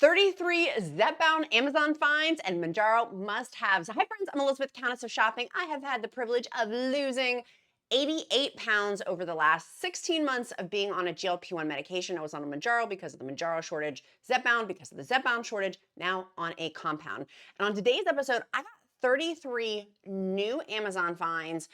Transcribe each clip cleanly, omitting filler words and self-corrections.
33 ZEPBOUND Amazon finds and MOUNJARO must-haves. Hi friends, I'm Elizabeth, Countess of Shopping. I have had the privilege of losing 88 pounds over the last 16 months of being on a GLP-1 medication. I was on a MOUNJARO because of the MOUNJARO shortage, ZEPBOUND because of the ZEPBOUND shortage, now on a compound. And on today's episode, I got 33 new Amazon finds.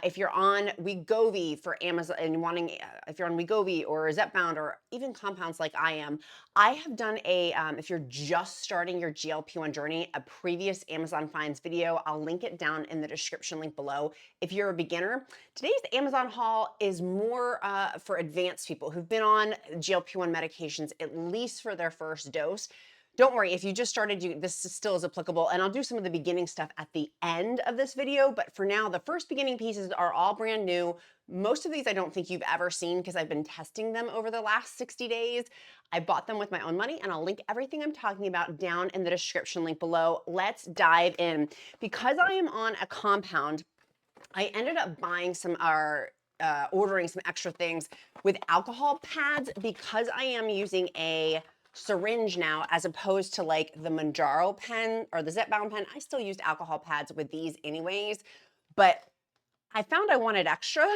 If you're on WEGOVY for Amazon and wanting, if you're on WEGOVY or ZEPBOUND or even compounds like I am, I have done a, if you're just starting your GLP-1 journey, a previous Amazon finds video. I'll link it down in the description link below. If you're a beginner, today's Amazon haul is more for advanced people who've been on GLP-1 medications at least for their first dose. Don't worry, if you just started, this still is applicable, and I'll do some of the beginning stuff at the end of this video, but for now, the first beginning pieces are all brand new. Most of these I don't think you've ever seen because I've been testing them over the last 60 days. I bought them with my own money, and I'll link everything I'm talking about down in the description link below. Let's dive in. Because I am on a compound, I ended up buying ordering some extra things with alcohol pads because I am using a syringe now as opposed to like the MOUNJARO pen or the ZEPBOUND pen. I still used alcohol pads with these anyways, but I found I wanted extra.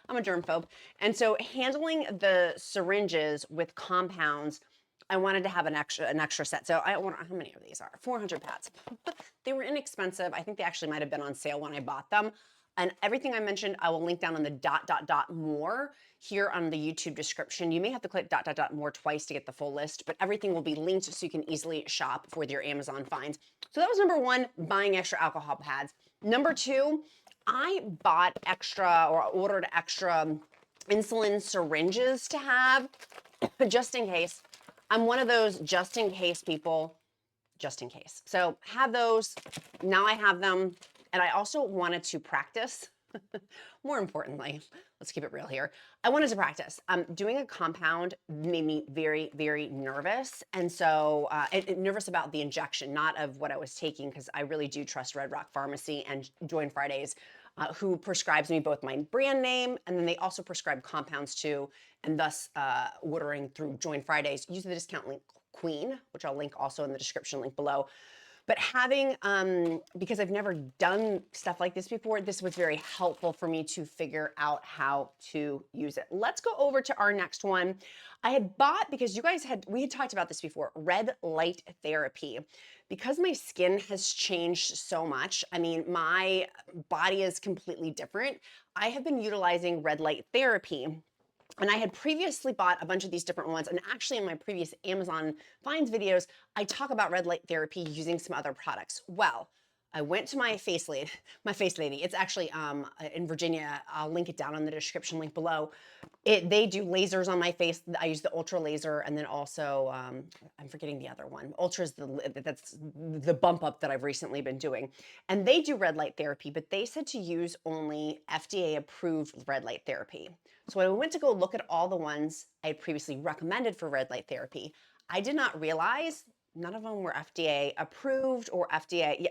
I'm a germphobe. And so handling the syringes with compounds, I wanted to have an extra set. So how many of these are? 400 pads. They were inexpensive. I think they actually might have been on sale when I bought them. And everything I mentioned, I will link down on the more here on the YouTube description. You may have to click more twice to get the full list, but everything will be linked so you can easily shop for your Amazon finds. So that was number one, buying extra alcohol pads. Number two, I bought extra or ordered extra insulin syringes to have just in case. I'm one of those just in case people, just in case. So have those, now I have them. And I also wanted to practice, more importantly, let's keep it real here. I wanted to practice. Doing a compound made me very, very nervous. And so nervous about the injection, not of what I was taking, because I really do trust Red Rock Pharmacy and Join Fridays, who prescribes me both my brand name, and then they also prescribe compounds too, and thus ordering through Join Fridays, use the discount link QUEEN, which I'll link also in the description link below. But having, because I've never done stuff like this before, this was very helpful for me to figure out how to use it. Let's go over to our next one. I had bought, because we had talked about this before, red light therapy. Because my skin has changed so much, I mean, my body is completely different. I have been utilizing red light therapy. And I had previously bought a bunch of these different ones. And actually in my previous Amazon finds videos, I talk about red light therapy using some other products. Well, I went to my face lady. It's actually in Virginia. I'll link it down in the description link below. They do lasers on my face. I use the ultra laser, and then also I'm forgetting the other one. Ultra is that's the bump up that I've recently been doing. And they do red light therapy, but they said to use only FDA approved red light therapy. So when I went to go look at all the ones I had previously recommended for red light therapy, I did not realize none of them were FDA approved or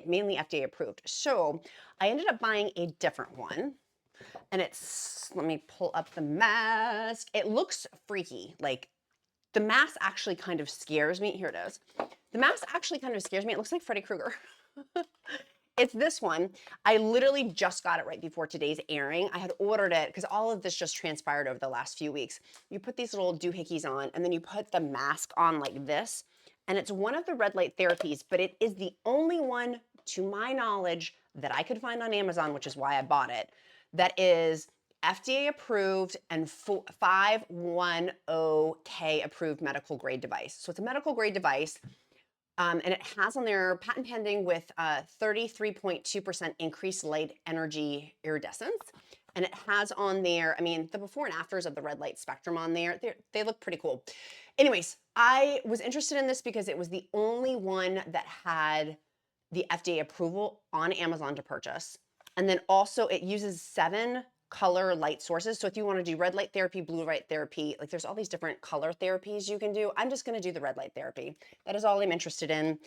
mainly FDA approved. So I ended up buying a different one. And let me pull up the mask. It looks freaky. Like the mask actually kind of scares me. Here it is. The mask actually kind of scares me. It looks like Freddy Krueger. It's this one. I literally just got it right before today's airing. I had ordered it because all of this just transpired over the last few weeks. You put these little doohickeys on, and then you put the mask on like this. And it's one of the red light therapies, but it is the only one, to my knowledge, that I could find on Amazon, which is why I bought it, that is FDA approved and 510K approved medical grade device. So it's a medical grade device. And it has on there patent pending with 33.2% increased light energy iridescence. And it has on there, I mean, the before and afters of the red light spectrum on there, they look pretty cool. Anyways, I was interested in this because it was the only one that had the FDA approval on Amazon to purchase. And then also it uses 7 color light sources. So if you want to do red light therapy, blue light therapy, like there's all these different color therapies you can do. I'm just going to do the red light therapy. That is all I'm interested in.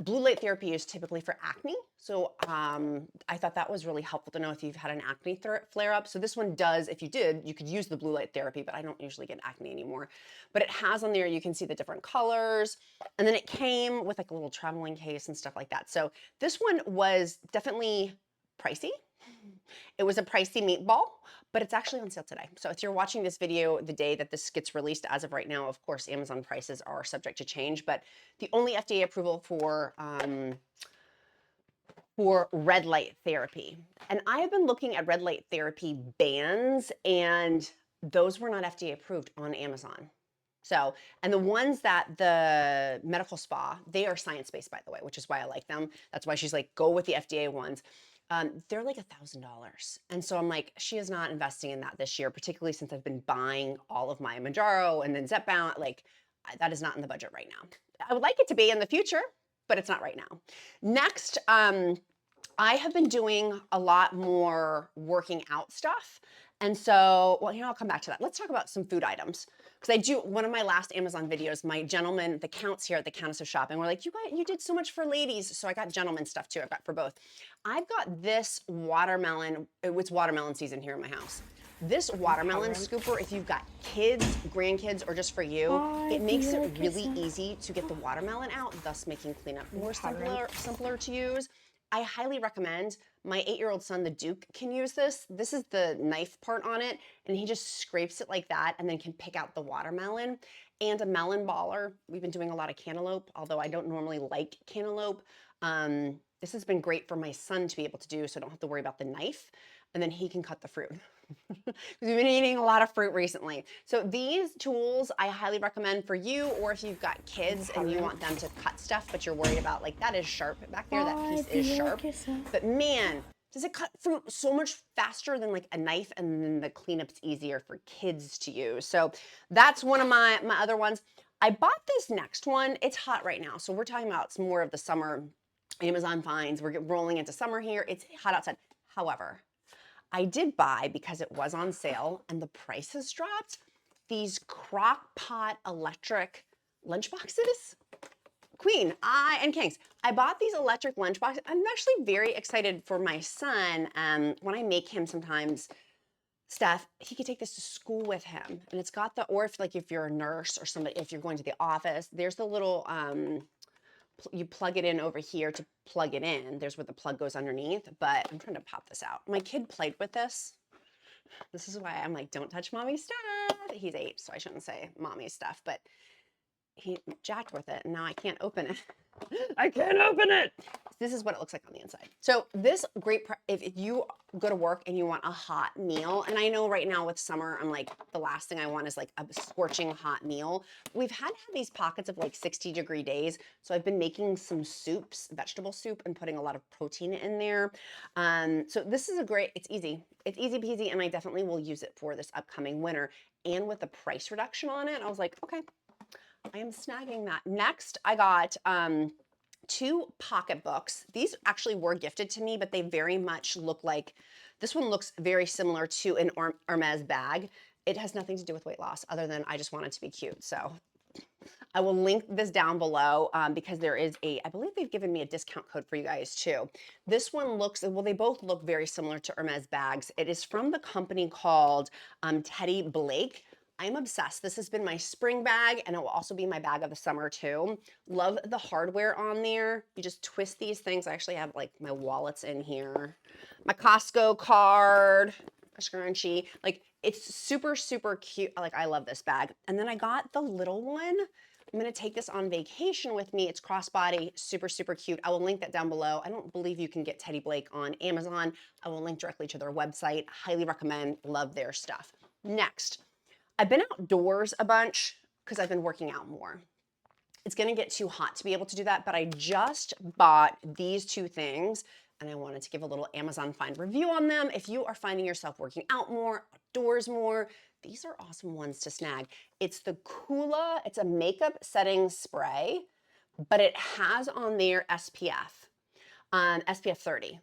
Blue light therapy is typically for acne. So I thought that was really helpful to know if you've had an acne flare up. So this one does, if you did, you could use the blue light therapy, but I don't usually get acne anymore. But it has on there, you can see the different colors. And then it came with like a little traveling case and stuff like that. So this one was definitely pricey. It was a pricey meatball, but it's actually on sale today. So if you're watching this video the day that this gets released, as of right now, of course, Amazon prices are subject to change, but the only FDA approval for red light therapy. And I have been looking at red light therapy bands, and those were not FDA approved on Amazon. So, and the ones that the medical spa, they are science-based, by the way, which is why I like them. That's why she's like, go with the FDA ones. They're like $1,000. And so I'm like, she is not investing in that this year, particularly since I've been buying all of my MOUNJARO and then ZEPBOUND. Like, that is not in the budget right now. I would like it to be in the future, but it's not right now. Next, I have been doing a lot more working out stuff. And so, well, I'll come back to that. Let's talk about some food items. Because I do, one of my last Amazon videos, my gentlemen, the counts here at the Countess of Shopping, were like, you did so much for ladies. So I got gentleman stuff too. I've got for both. I've got this watermelon. It's watermelon season here in my house. This watermelon scooper, if you've got kids, grandkids, or just for you, it makes it really easy to get the watermelon out, thus making cleanup more simpler to use. I highly recommend. My 8-year-old son, the Duke, can use this. This is the knife part on it, and he just scrapes it like that and then can pick out the watermelon. And a Melon Baller. We've been doing a lot of cantaloupe, although I don't normally like cantaloupe. This has been great for my son to be able to do, so I don't have to worry about the knife, and then he can cut the fruit. We've been eating a lot of fruit recently. So these tools I highly recommend for you, or if you've got kids and you want them to cut stuff, but you're worried about, like, that is sharp back there, that piece is sharp. But man, does it cut from so much faster than like a knife, and then the cleanup's easier for kids to use. So that's one of my other ones. I bought this next one. It's hot right now. So we're talking about some more of the summer Amazon finds. We're rolling into summer here. It's hot outside. However, I did buy, because it was on sale and the price has dropped, these Crock-Pot electric lunchboxes. Queen, and Kings. I bought these electric lunchboxes. I'm actually very excited for my son. When I make him sometimes stuff, he could take this to school with him. And it's got or if you're a nurse or somebody, if you're going to the office, there's the little, you plug it in over here to plug it in. There's where the plug goes underneath, but I'm trying to pop this out. My kid played with this. This is why I'm like, don't touch mommy's stuff. He's 8, so I shouldn't say mommy's stuff, but he jacked with it and now I can't open it. I can't open it. This is what it looks like on the inside. So this if you go to work and you want a hot meal, and I know right now with summer, I'm like, the last thing I want is like a scorching hot meal. We've had these pockets of like 60-degree days. So I've been making some soups, vegetable soup, and putting a lot of protein in there. So this is it's easy. It's easy peasy, and I definitely will use it for this upcoming winter. And with the price reduction on it, I was like, okay, I am snagging that. Next, I got 2 pocketbooks. These actually were gifted to me, but they very much look like, this one looks very similar to an Hermes bag. It has nothing to do with weight loss other than I just want it to be cute. So I will link this down below because there is I believe they've given me a discount code for you guys too. This one looks, well, they both look very similar to Hermes bags. It is from the company called Teddy Blake. I'm obsessed. This has been my spring bag, and it will also be my bag of the summer too. Love the hardware on there. You just twist these things. I actually have like my wallets in here, my Costco card, a scrunchie. Like, it's super, super cute. Like, I love this bag. And then I got the little one. I'm gonna take this on vacation with me. It's crossbody, super, super cute. I will link that down below. I don't believe you can get Teddy Blake on Amazon. I will link directly to their website. Highly recommend, love their stuff. Next, I've been outdoors a bunch because I've been working out more. It's gonna get too hot to be able to do that, but I just bought these 2 things and I wanted to give a little Amazon find review on them. If you are finding yourself working out more, outdoors more, these are awesome ones to snag. It's the COOLA, it's a makeup setting spray, but it has on there SPF, SPF 30.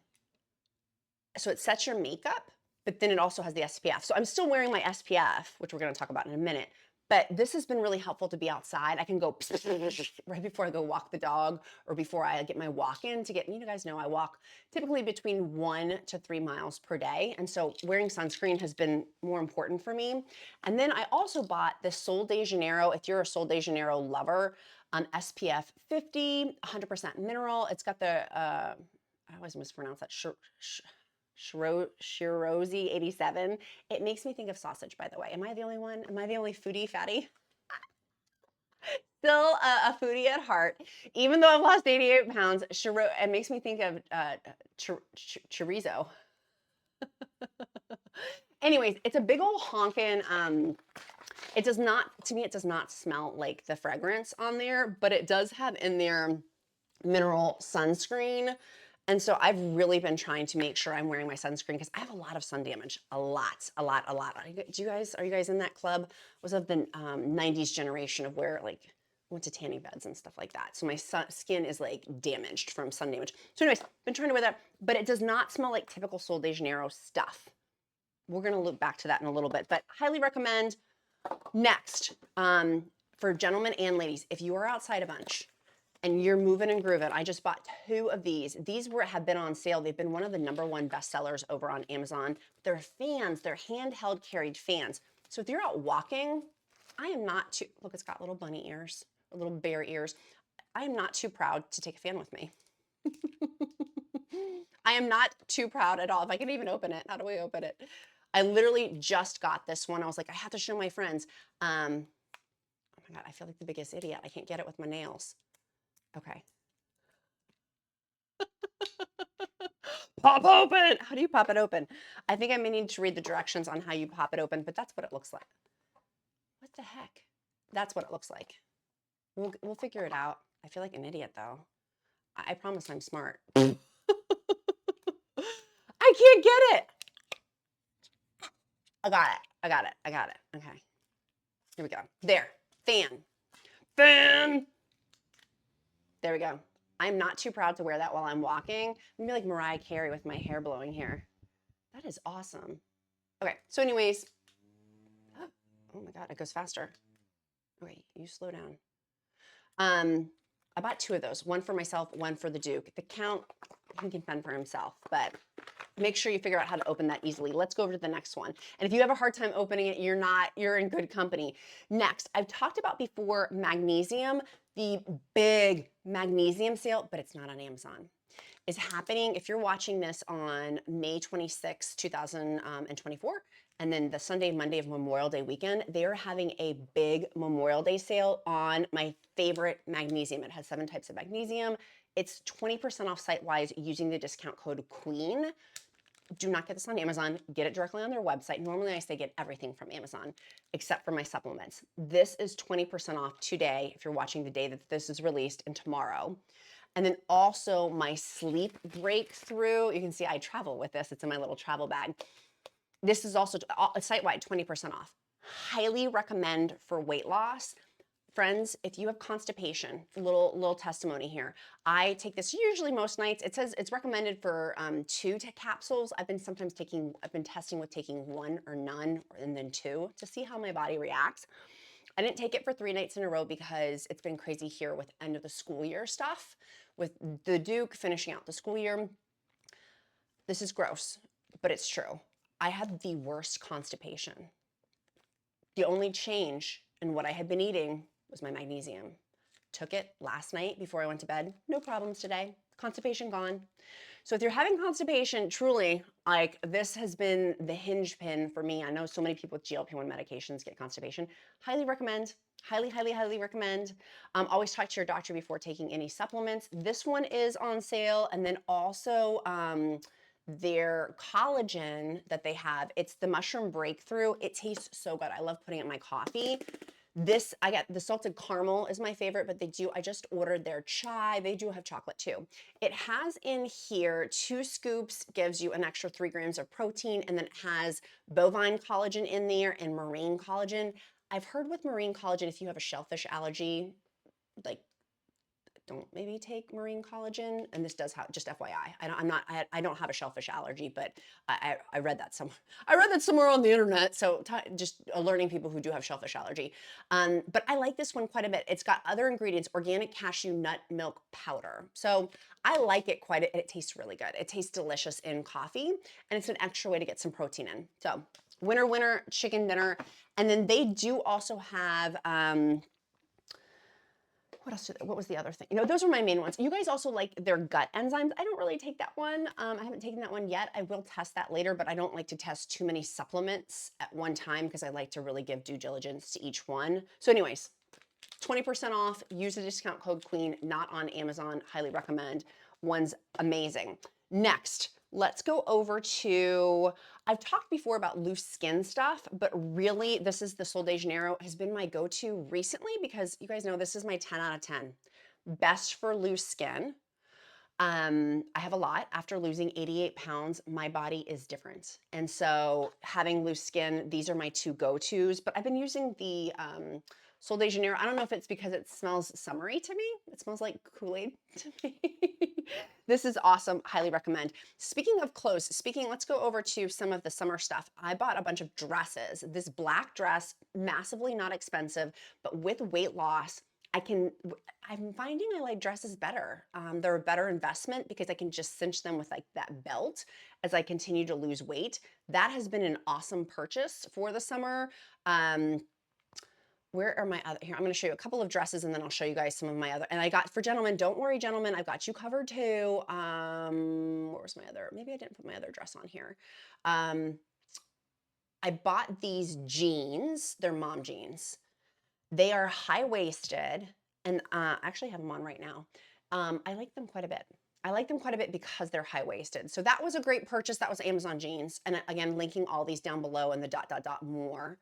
So it sets your makeup, but then it also has the SPF. So I'm still wearing my SPF, which we're gonna talk about in a minute, But this has been really helpful to be outside. I can go right before I go walk the dog or before I get my walk in to get, you guys know I walk typically between 1 to 3 miles per day. And so wearing sunscreen has been more important for me. And then I also bought this Sol de Janeiro. If you're a Sol de Janeiro lover, SPF 50, 100% mineral. It's got the, I always mispronounce that, Shirozi 87. It makes me think of sausage, by the way. Am I the only one? Am I the only foodie fatty? Still a foodie at heart. Even though I've lost 88 pounds, it makes me think of chorizo. Anyways, it's a big old honkin', it does not, to me, it does not smell like the fragrance on there, but it does have in there mineral sunscreen. And so I've really been trying to make sure I'm wearing my sunscreen because I have a lot of sun damage, a lot. Are you guys in that club? I was of the 90s generation of where like went to tanning beds and stuff like that. So my skin is like damaged from sun damage. So anyways, been trying to wear that, but it does not smell like typical Sol de Janeiro stuff. We're gonna loop back to that in a little bit, but highly recommend. Next, for gentlemen and ladies, if you are outside a bunch and you're moving and grooving, I just bought 2 of these. These have been on sale. They've been one of the #1 bestsellers over on Amazon. They're fans, they're handheld carried fans. So if you're out walking, I am not too, look, it's got little bunny ears, little bear ears. I am not too proud to take a fan with me. I am not too proud at all. If I can even open it, how do we open it? I literally just got this one. I was like, I have to show my friends. Oh my God, I feel like the biggest idiot. I can't get it with my nails. Okay. Pop open. How do you pop it open? I think I may need to read the directions on how you pop it open, but that's what it looks like. What the heck? That's what it looks like. We'll figure it out. I feel like an idiot though. I promise I'm smart. I can't get it. I got it. Okay. Here we go. There. Fan. There we go. I'm not too proud to wear that while I'm walking. I'm gonna be like Mariah Carey with my hair blowing here. That is awesome. Okay, so anyways, oh my God, it goes faster. Okay, you slow down. I bought 2 of those, one for myself, one for the Duke. The count, he can fend for himself, but make sure you figure out how to open that easily. Let's go over to the next one. And if you have a hard time opening it, you're in good company. Next, I've talked about before magnesium, the big magnesium sale, but it's not on Amazon, is happening. If you're watching this on May 26, 2024, and then the Sunday, Monday of Memorial Day weekend, they're having a big Memorial Day sale on my favorite magnesium. It has 7 types of magnesium. It's 20% off site-wise using the discount code QUEEN. Do not get this on Amazon. Get it directly on their website. Normally I say get everything from Amazon except for my supplements. This is 20% off today if you're watching the day that this is released and tomorrow. And then also my sleep breakthrough. You can see I travel with this. It's in my little travel bag. This is also site-wide 20% off. Highly recommend for weight loss. Friends, if you have constipation, little testimony here. I take this usually most nights. It says it's recommended for 2 capsules. I've been testing with taking 1 or none, and then 2 to see how my body reacts. I didn't take it for 3 nights in a row because it's been crazy here with end of the school year stuff, with the Duke finishing out the school year. This is gross, but it's true. I had the worst constipation. The only change in what I had been eating was my magnesium. Took it last night before I went to bed. No problems today. Constipation gone. So if you're having constipation, truly, like this has been the hinge pin for me. I know so many people with GLP-1 medications get constipation. Highly recommend. Highly recommend. Always talk to your doctor before taking any supplements. This one is on sale. And then also their collagen that they have, it's the mushroom breakthrough. It tastes so good. I love putting it in my coffee. This, I got the salted caramel is my favorite, but I just ordered their chai. They do have chocolate too. It has in here 2 scoops, gives you an extra 3 grams of protein, and then it has bovine collagen in there and marine collagen. I've heard with marine collagen, if you have a shellfish allergy, like don't maybe take marine collagen. And this does have, just FYI, I don't have a shellfish allergy, but I read that somewhere. I read that somewhere on the internet. So just alerting people who do have shellfish allergy. But I like this one quite a bit. It's got other ingredients, organic cashew nut milk powder. So I like it quite a bit. It tastes really good. It tastes delicious in coffee, and it's an extra way to get some protein in. So winner, winner, chicken dinner. And then they do also have, what else? What was the other thing? You know, those are my main ones. You guys also like their gut enzymes. I don't really take that one. I haven't taken that one yet. I will test that later, but I don't like to test too many supplements at one time because I like to really give due diligence to each one. So anyways, 20% off, use the discount code QUEEN, not on Amazon, highly recommend. One's amazing. Next, let's go over to, I've talked before about loose skin stuff, but really this is the Sol de Janeiro has been my go-to recently because you guys know this is my 10 out of 10. Best for loose skin. I have a lot. After losing 88 pounds, my body is different. And so having loose skin, these are my two go-tos, but I've been using the Sol de Janeiro. I don't know if it's because it smells summery to me. It smells like Kool-Aid to me. This is awesome. Highly recommend. Speaking of clothes, let's go over to some of the summer stuff. I bought a bunch of dresses. This black dress, massively not expensive, but with weight loss, I'm finding I like dresses better. They're a better investment because I can just cinch them with like that belt as I continue to lose weight. That has been an awesome purchase for the summer. Where are my other, here, I'm gonna show you a couple of dresses and then I'll show you guys some of my other, and I got, for gentlemen, don't worry gentlemen, I've got you covered too. What was my other, maybe I didn't put my other dress on here. I bought these jeans, they're mom jeans. They are high-waisted, and I actually have them on right now. I like them quite a bit. I like them quite a bit because they're high-waisted. So that was a great purchase. That was Amazon jeans. And again, linking all these down below in the ... more.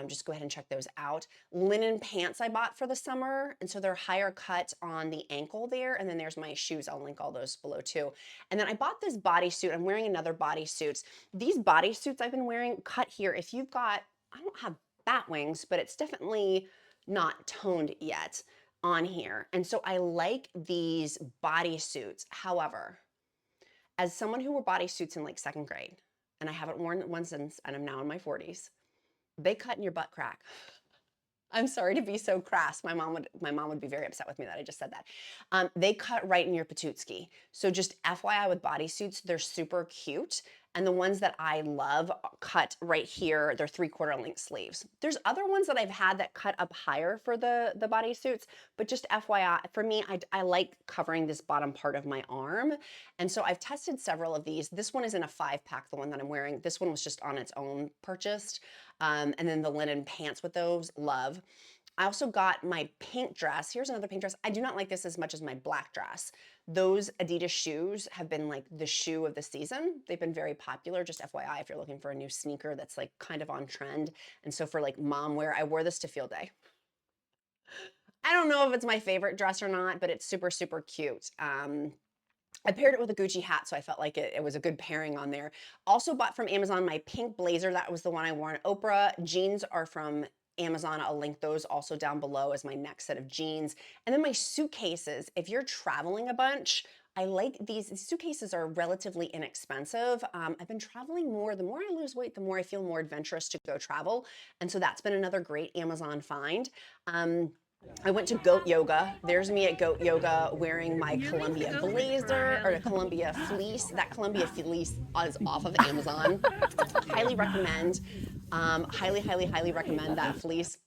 Just go ahead and check those out. Linen pants I bought for the summer. And so they're higher cut on the ankle there. And then there's my shoes. I'll link all those below too. And then I bought this bodysuit. I'm wearing another bodysuit. These bodysuits I've been wearing cut here. If you've got, I don't have bat wings, but it's definitely not toned yet on here. And so I like these bodysuits. However, as someone who wore bodysuits in like 2nd grade, and I haven't worn one since, and I'm now in my 40s, they cut in your butt crack. I'm sorry to be so crass. My mom would be very upset with me that I just said that. They cut right in your patootsky. So just FYI with bodysuits, they're super cute. And the ones that I love cut right here, they're 3/4 length sleeves. There's other ones that I've had that cut up higher for the bodysuits, but just FYI, for me, I like covering this bottom part of my arm. And so I've tested several of these. This one is in a 5-pack, the one that I'm wearing. This one was just on its own purchased. And then the linen pants with those, love. I also got my pink dress. Here's another pink dress. I do not like this as much as my black dress. Those Adidas shoes have been like the shoe of the season. They've been very popular, just FYI, if you're looking for a new sneaker that's like kind of on trend. And so for like mom wear, I wore this to field day. I don't know if it's my favorite dress or not, but it's super, super cute. I paired it with a Gucci hat, so I felt like it was a good pairing on there. Also bought from Amazon my pink blazer. That was the one I wore on Oprah. Jeans are from Amazon. I'll link those also down below as my next set of jeans. And then my suitcases. If you're traveling a bunch, I like these. Suitcases are relatively inexpensive. I've been traveling more. The more I lose weight, the more I feel more adventurous to go travel. And so that's been another great Amazon find. I went to Goat Yoga. There's me at Goat Yoga wearing my Columbia blazer, or a Columbia fleece. That Columbia fleece is off of Amazon. Highly recommend. Highly, highly, highly recommend that fleece.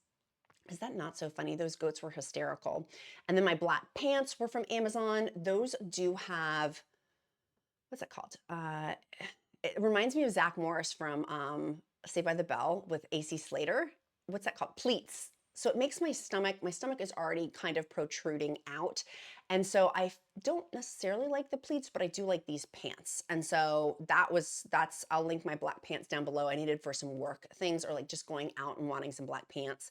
Is that not so funny? Those goats were hysterical. And then my black pants were from Amazon. Those do have, what's it called? It reminds me of Zach Morris from Saved by the Bell with AC Slater. What's that called? Pleats. So it makes my stomach is already kind of protruding out. And so I don't necessarily like the pleats, but I do like these pants. And so I'll link my black pants down below. I needed for some work things or like just going out and wanting some black pants.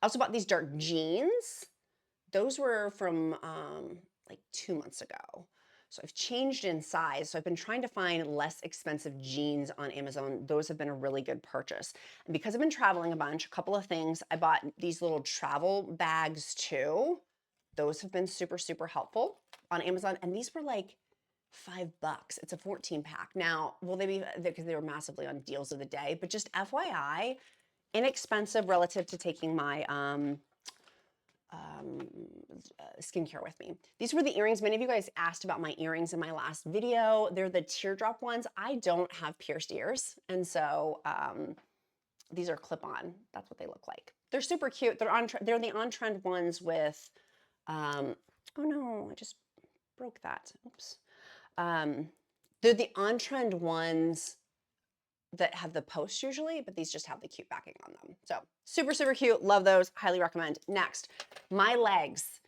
I also bought these dark jeans. Those were from like 2 months ago. So I've changed in size. So I've been trying to find less expensive jeans on Amazon. Those have been a really good purchase. And because I've been traveling a bunch, a couple of things, I bought these little travel bags too. those have been super, super helpful on Amazon. And these were like $5. It's a 14 pack. Now, will they be, because they were massively on deals of the day, but just FYI, inexpensive relative to taking my skincare with me. These were the earrings. Many of you guys asked about my earrings in my last video. They're the teardrop ones. I don't have pierced ears. And so these are clip-on. That's what they look like. They're super cute. They're the on-trend ones with, oh no, I just broke that. Oops. They're the on-trend ones that have the post usually, but these just have the cute backing on them. So super, super cute. Love those. Highly recommend. Next, my legs.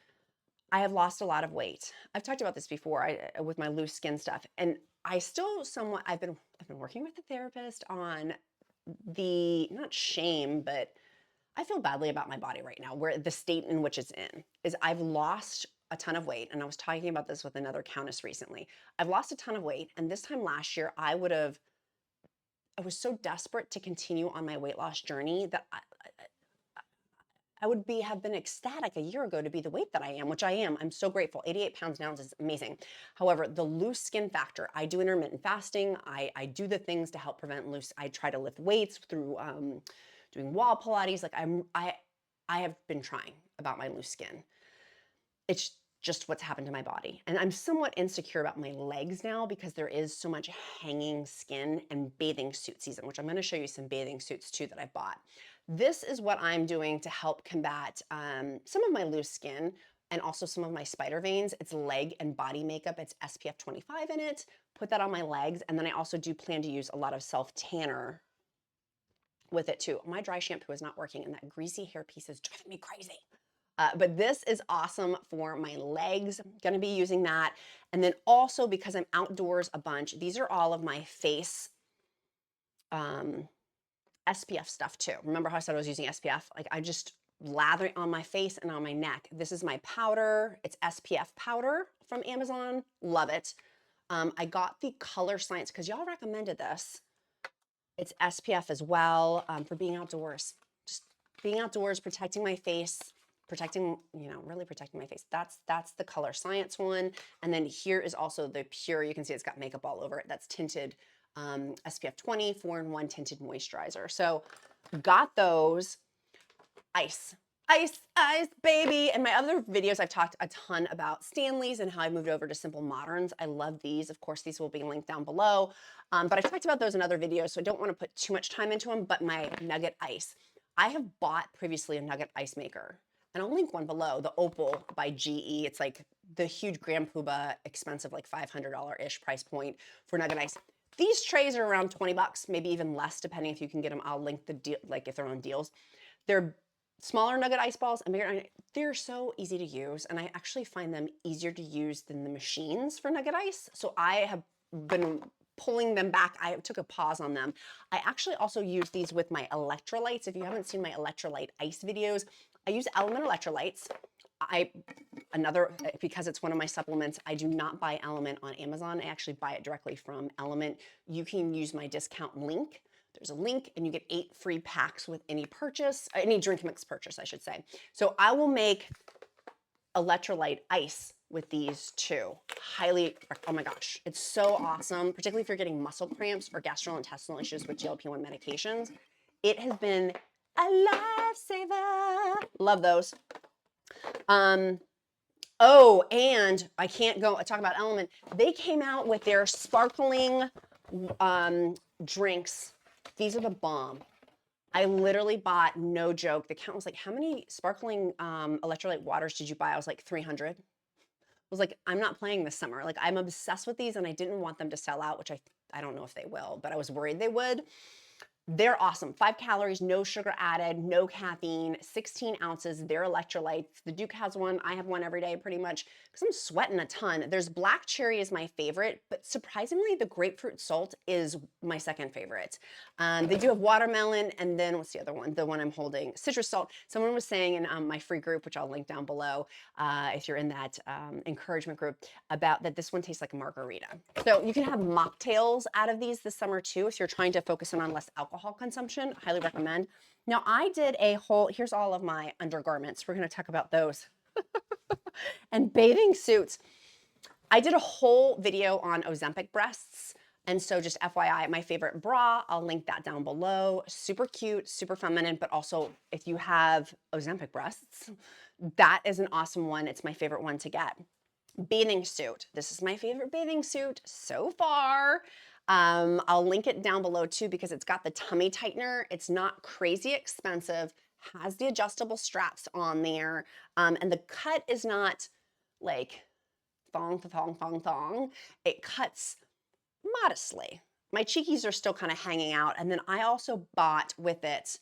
I have lost a lot of weight. I've talked about this before with my loose skin stuff, and I still somewhat, I've been working with a therapist on the, not shame, but I feel badly about my body right now, where the state in which it's in is I've lost a ton of weight. And I was talking about this with another countess recently. I've lost a ton of weight. And this time last year, I was so desperate to continue on my weight loss journey that I would have been ecstatic a year ago to be the weight that I am, which I am. I'm so grateful. 88 pounds now is amazing. However, the loose skin factor, I do intermittent fasting. I do the things to help prevent loose. I try to lift weights through doing wall Pilates. Like I have been trying about my loose skin. It's just what's happened to my body. And I'm somewhat insecure about my legs now because there is so much hanging skin and bathing suit season, which I'm gonna show you some bathing suits too that I bought. This is what I'm doing to help combat some of my loose skin and also some of my spider veins. It's leg and body makeup. It's SPF 25 in it. Put that on my legs. And then I also do plan to use a lot of self-tanner with it too. My dry shampoo is not working and that greasy hair piece is driving me crazy. But this is awesome for my legs. I'm gonna be using that. And then also because I'm outdoors a bunch, these are all of my face SPF stuff too. Remember how I said I was using SPF? Like I just lather it on my face and on my neck. This is my powder. It's SPF powder from Amazon. Love it. I got the Colorescience because y'all recommended this. It's SPF as well for being outdoors. Just being outdoors, protecting my face, really protecting my face. That's the Colorescience one. And then here is also the Pure. You can see it's got makeup all over it. That's tinted SPF 20, 4-in-1 tinted moisturizer. So got those. Ice, baby. In my other videos, I've talked a ton about Stanleys and how I moved over to Simple Moderns. I love these. Of course, these will be linked down below. But I've talked about those in other videos, so I don't want to put too much time into them. But my Nugget Ice. I have bought previously a Nugget Ice maker. And I'll link one below, the Opal by GE. It's like the huge Grand Poobah, expensive, like $500-ish price point for Nugget Ice. These trays are around 20 bucks, maybe even less, depending if you can get them. I'll link the deal, like if they're on deals. They're smaller Nugget Ice balls, and they're so easy to use, and I actually find them easier to use than the machines for Nugget Ice. So I have been pulling them back. I took a pause on them. I actually also use these with my electrolytes. If you haven't seen my electrolyte ice videos, I use LMNT electrolytes. Because it's one of my supplements, I do not buy LMNT on Amazon. I actually buy it directly from LMNT. You can use my discount link. There's a link and you get 8 free packs with any purchase, any drink mix purchase, I should say. So I will make electrolyte ice with these too. Highly, oh my gosh, it's so awesome, particularly if you're getting muscle cramps or gastrointestinal issues with GLP-1 medications. It has been a lifesaver. Love those. Oh, and I can't talk about LMNT. They came out with their sparkling drinks. These are the bomb. I literally bought, no joke, the count was like, how many sparkling electrolyte waters did you buy? I was like, 300. I was like, I'm not playing this summer. Like, I'm obsessed with these and I didn't want them to sell out, which I don't know if they will, but I was worried they would. They're awesome. 5 calories, no sugar added, no caffeine, 16 ounces. They're electrolytes. The Duke has one. I have one every day pretty much because I'm sweating a ton. There's black cherry is my favorite, but surprisingly, the grapefruit salt is my second favorite. They do have watermelon, and then what's the other one? The one I'm holding, citrus salt. Someone was saying in my free group, which I'll link down below, if you're in that encouragement group, about that this one tastes like a margarita. So you can have mocktails out of these this summer too if you're trying to focus in on less alcohol consumption. Highly recommend. Now I did a whole, here's all of my undergarments. We're going to talk about those. And bathing suits. I did a whole video on Ozempic breasts. And so just FYI, my favorite bra, I'll link that down below. Super cute, super feminine, but also if you have Ozempic breasts, that is an awesome one. It's my favorite one to get. Bathing suit. This is my favorite bathing suit so far. I'll link it down below too because it's got the tummy tightener. It's not crazy expensive, has the adjustable straps on there, and the cut is not like thong, thong, thong, thong. It cuts modestly. My cheekies are still kind of hanging out, and then I also bought with it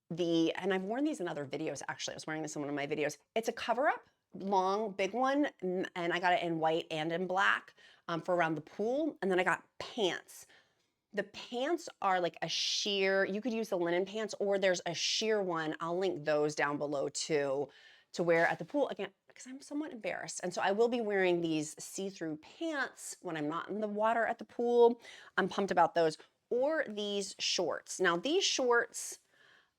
and I've worn these in other videos actually. I was wearing this in one of my videos. It's a cover-up, long, big one, and I got it in white and in black for around the pool, and then I got pants. The pants are like a sheer, you could use the linen pants, or there's a sheer one. I'll link those down below too to wear at the pool, again, because I'm somewhat embarrassed. And so I will be wearing these see-through pants when I'm not in the water at the pool. I'm pumped about those. Or these shorts. Now these shorts,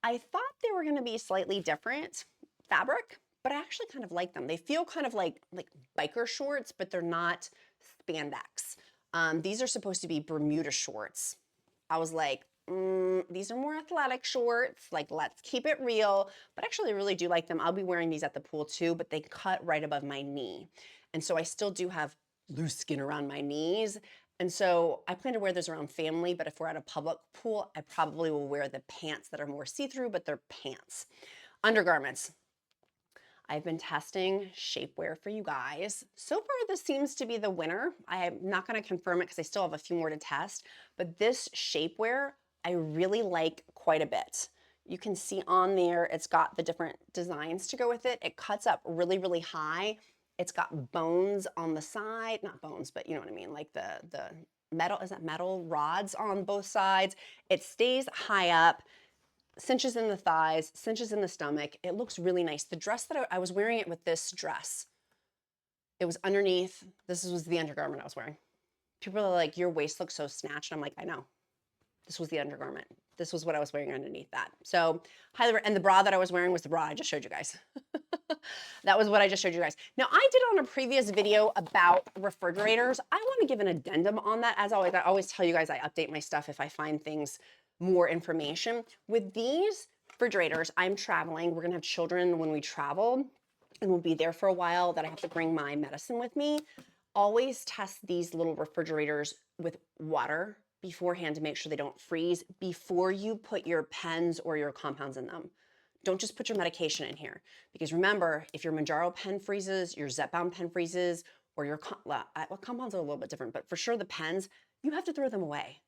I thought they were gonna be slightly different fabric, but I actually kind of like them. They feel kind of like biker shorts, but they're not spandex. These are supposed to be Bermuda shorts. I was like, these are more athletic shorts, like let's keep it real, but actually I really do like them. I'll be wearing these at the pool too, but they cut right above my knee. And so I still do have loose skin around my knees. And so I plan to wear those around family, but if we're at a public pool, I probably will wear the pants that are more see-through, but they're pants. Undergarments. I've been testing shapewear for you guys. So far, this seems to be the winner. I am not gonna confirm it because I still have a few more to test, but this shapewear, I really like quite a bit. You can see on there, it's got the different designs to go with it. It cuts up really, really high. It's got bones on the side, not bones, but you know what I mean, like the metal, is that metal rods on both sides. It stays high up, cinches in the thighs, cinches in the stomach. It looks really nice. The dress that I was wearing it with this dress, it was underneath, this was the undergarment I was wearing. People are like, your waist looks so snatched. I'm like, I know. This was the undergarment. This was what I was wearing underneath that. So and the bra that I was wearing was the bra I just showed you guys. That was what I just showed you guys. Now I did on a previous video about refrigerators. I want to give an addendum on that. As always, I always tell you guys I update my stuff if I find things, more information. With these refrigerators, I'm traveling. We're gonna have children when we travel and we'll be there for a while that I have to bring my medicine with me. Always test these little refrigerators with water beforehand to make sure they don't freeze before you put your pens or your compounds in them. Don't just put your medication in here, because remember, if your MOUNJARO pen freezes, your ZEPBOUND pen freezes, or your compounds are a little bit different, but for sure the pens, you have to throw them away.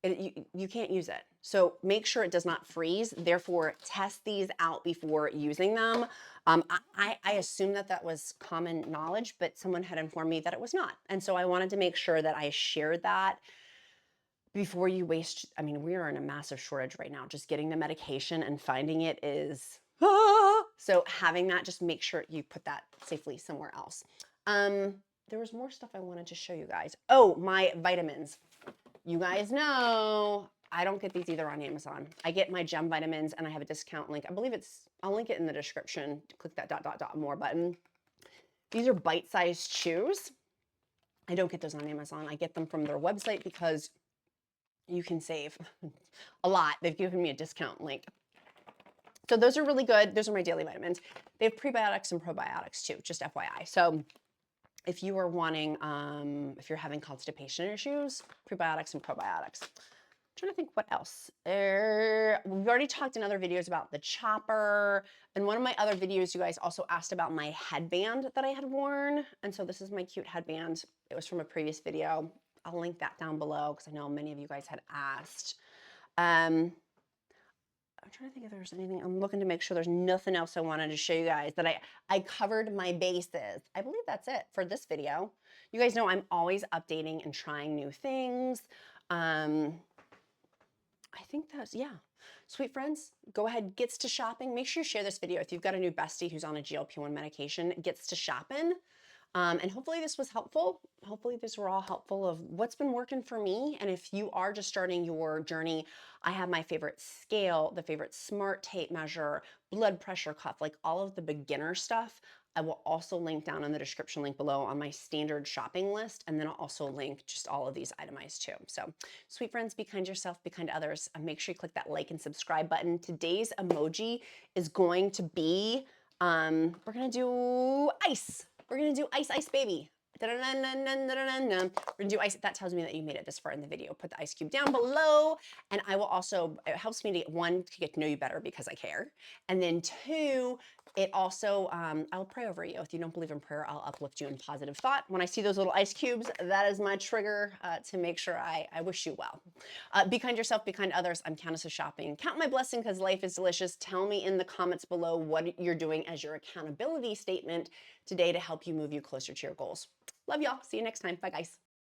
You can't use it. So make sure it does not freeze. Therefore, test these out before using them. I assume that was common knowledge, but someone had informed me that it was not. And so I wanted to make sure that I shared that before you waste. I mean, we are in a massive shortage right now. Just getting the medication and finding it is, so having that, just make sure you put that safely somewhere else. There was more stuff I wanted to show you guys. Oh, my vitamins. You guys know I don't get these either on Amazon. I get my gem vitamins and I have a discount link. I believe I'll link it in the description. Click that ... more button. These are bite-sized chews. I don't get those on Amazon. I get them from their website because you can save a lot. They've given me a discount link. So those are really good. Those are my daily vitamins. They have prebiotics and probiotics too, just FYI. So if you are wanting, if you're having constipation issues, prebiotics and probiotics. I'm trying to think what else. We've already talked in other videos about the chopper. And one of my other videos, you guys also asked about my headband that I had worn. And so this is my cute headband. It was from a previous video. I'll link that down below because I know many of you guys had asked. I'm trying to think if there's anything. I'm looking to make sure there's nothing else I wanted to show you guys, that I covered my bases. I believe that's it for this video. You guys know I'm always updating and trying new things. I think that's, yeah. Sweet friends, go ahead, gets to shopping. Make sure you share this video. If you've got a new bestie who's on a GLP-1 medication, gets to shopping. And hopefully this was helpful. Hopefully these were all helpful of what's been working for me. And if you are just starting your journey, I have my favorite scale, the favorite smart tape measure, blood pressure cuff, like all of the beginner stuff. I will also link down in the description link below on my standard shopping list. And then I'll also link just all of these itemized too. So sweet friends, be kind to yourself, be kind to others. And make sure you click that like and subscribe button. Today's emoji is going to be, we're gonna do ice. We're gonna do ice, ice baby. We're gonna do ice. That tells me that you made it this far in the video. Put the ice cube down below. And I will also, it helps me to, one, to get to know you better because I care. And then two, it also, I'll pray over you. If you don't believe in prayer, I'll uplift you in positive thought. When I see those little ice cubes, that is my trigger to make sure I wish you well. Be kind to yourself, be kind to others. I'm Countess of Shopping. Count my blessing because life is delicious. Tell me in the comments below what you're doing as your accountability statement today to help you move you closer to your goals. Love y'all. See you next time. Bye, guys.